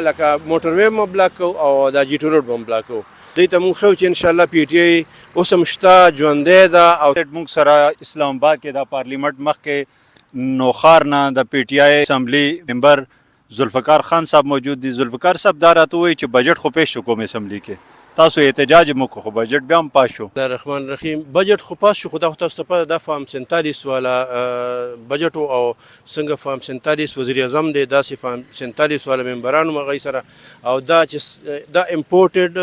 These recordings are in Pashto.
لکه موټروی مو بلاک کوو او دا جي ټي روډ به هم بلاک کوو. دوی ته موږ ښیو چې انشاءالله پی ټي آی اوس هم شته، ژوندی ده. او موږ سره اسلام آباد کې د پارلیمنت مخکې نوخار نه د پی ټي آی اسمبلی ممبر ذوالفقار خان صاحب موجود دي. ذوالفقار صاحب دا راته وایي چې بجټ خو پیش شو کوم اسمبلی کې، تاسو احتجاج مو وکړو خو بجټ بیا هم پاس شو. بسم الله الرحمن الرحیم. بجټ خو پاس شو، خو دا خو تاسو ته پته ده فارم 47 والا بجټ او څنګه فارم 47 وزیر اعظم دی، داسې فارم 47 والا ممبرانو هغوی سره، او دا چې دا امپورټډ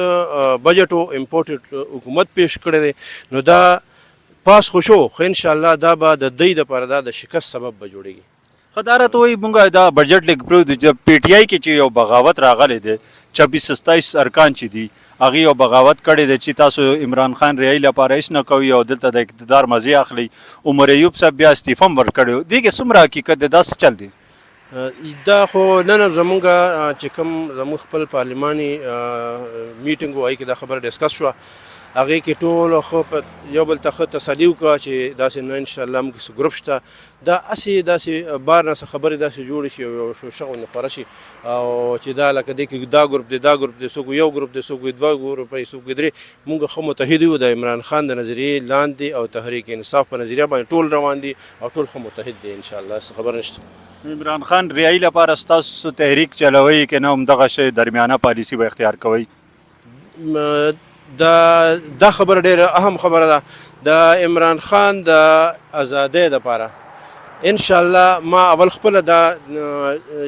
بجټ او امپورټډ حکومت پیش کړی دی، نو دا پاس خو شو، خو انشاءالله دا به د دوی دپاره دا د شکست سبب به جوړېږي. ښه دا راته وایي مونږ دا بجټ لیک پرېږدو چې پی ټي آی کې چې یو بغاوت راغلی دی 26-27 ارکان چې دي هغې یو بغاوت کړی دی چې تاسو عمران خان رهایي لپاره هېڅ نه کوي او دلته د اقتدار مزې اخلي. عمر ایوب صاحب بیا استعفا هم ورکړی و، دې کې څومره حقیقت دی؟ دا څه چل دی؟ دا خو نن زمونږ چې کوم زموږ خپل پارلماني میټینګ و هغې کې دا خبره ډسکس شوه، هغې کې ټولو ښه یو بل ته ښه تسلي وکړه چې داسې نه انشاءالله موږ څه ګروپ شته، دا داسې بار نه څه خبرې داسې جوړې شي او شوشه غوندې خوره شي، او چې دا لکه دې کې دا ګروپ دی دا ګروپ دی، څوک یو ګروپ دی، څوک دوه ګروپ دی، څوک درې. موږ ښه متحد یو د عمران خان د نظریې لاندې او تحریک انصاف په نظریه باندې ټول روان دي او ټول ښه متحد دی انشاءالله، څه خبره نشته. عمران خان رهایي لپاره ستاسو تحریک چلوئ که نه همدغه شی درمیانه پالیسي به اختیار کوئ؟ دا خبره ډیره اهم خبره ده. د عمران خان د ازادۍ دپاره انشاءالله ما اول خپله دا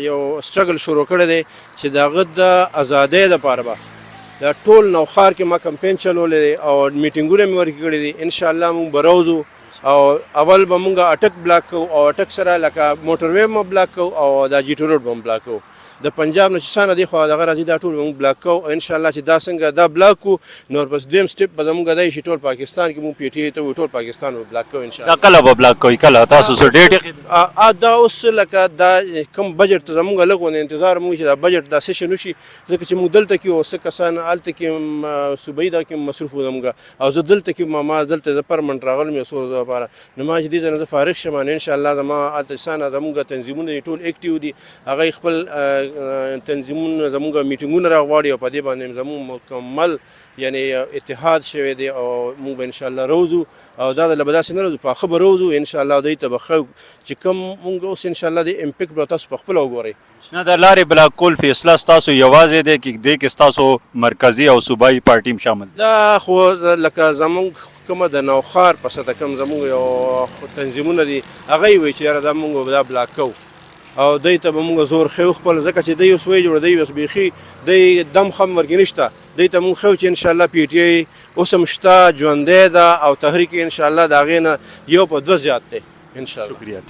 یو سټرګل شروع کړی دی چې د هغه د ازادۍ دپاره به د ټول نوخار کې ما کمپین چلولی دی او میټینګونه مې ورکې کړي دي. انشاءالله موږ به روزو او اول به موږ اټک بلاک کوو او اټک سره لکه موټروی مو بلاک کوو او دا جي ټي روډ به هم بلاک کوو. د پنجاب نه چې څانه دی خو دغه راځي دا ټول موږ بلاک کوو. انشاءالله چې دا څنګه دا بلاک کوو نو ورپسې دویم سټپ به زموږ دی چې ټول پاکستان کې موږ پی ټي آی ته وایو ټول پاکستان به بلاک کوو انشاءالله. دا کله به بلاک کوئ؟ کله تاسو څه ډېټ؟ دا اوس لکه دا کوم بجټ ته زموږ لږ غوندې انتظار موږ چې دا بجټ دا سیشن وشي، ځکه چې موږ دلته کې او څه کسان هلته کې صوبایي دا کې مصروف وو زموږ، او زه دلته کې ما دلته زه پرمنټ راغلم یو څو ورځو لپاره، نو ما چې دې ځای نه زه فارغ شم نو انشاءالله زما هلته څانه زموږ تنظیمونه ټول اکټیو دي، هغوی خپل تنظیمونه زموږ میټینګونه راغواړي او په دې باندې زموږ مکمل یعنی اتحاد شوی دی او موږ به انشاءالله روزو او دا ځله به داسې نه روزو، پاخه به روزو انشاءالله. دوی ته به ښه چې کوم موږ اوس انشاءالله د امپیکټ به تاسو په خپله وګورئ. نه د لارې بلاک کول فیصله ستاسو یوازې دی که دې کې ستاسو مرکزي او صوبایي پارټي هم شامل دی؟ دا خو لکه زموږ کومه د نوخار په سطح کوم زموږ یو تنظیمونه دي هغوی وایي چې یاره دا موږ دا بلاک کوو او دوی ته به موږ زور ښیو خپل، ځکه چې دوی اوس وایي جوړه دوی اوس بیخي دوی دم خم ورکې نشته. دوی ته موږ ښیو چې انشاءالله پی ټي آی اوس هم شته، ژوندی ده او تحریک انشاءالله د هغې نه یو په دوه زیات دی انشاءالله. شکریه.